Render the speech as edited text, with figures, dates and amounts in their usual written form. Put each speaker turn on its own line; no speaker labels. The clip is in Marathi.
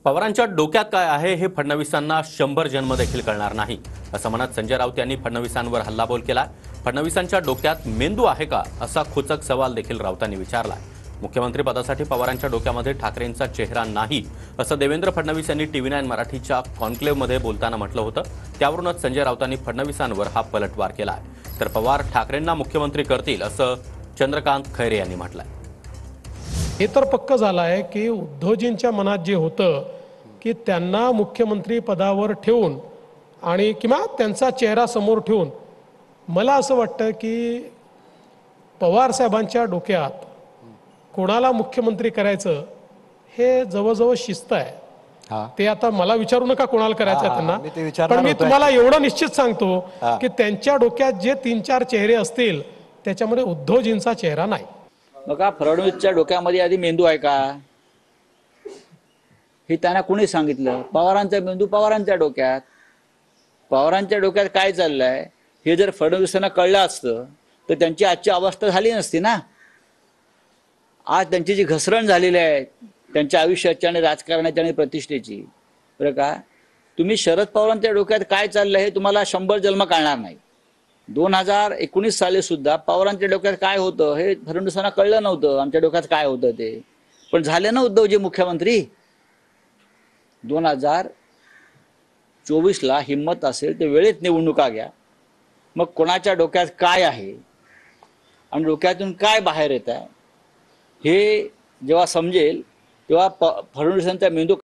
पवारांच्या डोक्यात काय आहे हे फडणवीसांना 100 जन्म देखील कळणार नाही, असं म्हणत संजय राऊत यांनी फडणवीसांवर हल्लाबोल केला। फडणवीसांच्या डोक्यात मेंदू आहे का असा खोचक सवाल देखील राऊतांनी विचारला। मुख्यमंत्री पदासाठी पवारांच्या डोक्यामध्ये ठाकरेंचा चेहरा नाही, असं देवेंद्र फडणवीस यांनी TV9 मराठीच्या कॉन्क्लेव्हमध्ये बोलताना म्हटलं होतं। त्यावरूनच संजय राऊतांनी फडणवीसांवर हा पलटवार केला। तर पवार ठाकरेंना मुख्यमंत्री करतील असं चंद्रकांत खैरे यांनी म्हटलंय।
हे तर पक्क झालं आहे की उद्धवजींच्या मनात जे होतं की त्यांना मुख्यमंत्री पदावर ठेवून आणि किंवा त्यांचा चेहरा समोर ठेवून मला असं वाटतं की पवार साहेबांच्या डोक्यात कोणाला मुख्यमंत्री करायचं हे जवळजवळ शिस्त आहे। ते आता मला विचारू नका कोणाला करायचं आहे त्यांना, पण मी तुम्हाला एवढं निश्चित सांगतो की त्यांच्या डोक्यात जे 3-4 चेहरे असतील त्याच्यामध्ये उद्धवजींचा चेहरा नाही।
बघा, फडणवीसच्या डोक्यामध्ये आधी मेंदू आहे का हे त्यांना कोणी सांगितलं? पवारांचा मेंदू पवारांच्या डोक्यात। पवारांच्या डोक्यात काय चाललंय हे जर फडणवीसांना कळलं असतं तर त्यांची आजची अवस्था झाली नसती ना। आज त्यांची जी घसरण झालेली आहे त्यांच्या आयुष्याची आणि राजकारणाची आणि प्रतिष्ठेची, बरं का, तुम्ही शरद पवारांच्या डोक्यात काय चाललंय हे तुम्हाला 100 जन्म कळणार नाही। 2019 साली सुद्धा पवारांच्या डोक्यात काय होतं हे फडणवीसांना कळलं नव्हतं, आमच्या डोक्यात काय होतं ते। पण झाले ना उद्धवजी मुख्यमंत्री। 2024ला हिम्मत असेल तर वेळेत निवडणुका घ्या, मग कोणाच्या डोक्यात काय आहे आणि डोक्यातून काय बाहेर येत आहे हे जेव्हा समजेल तेव्हा फडणवीसांचा मेंदू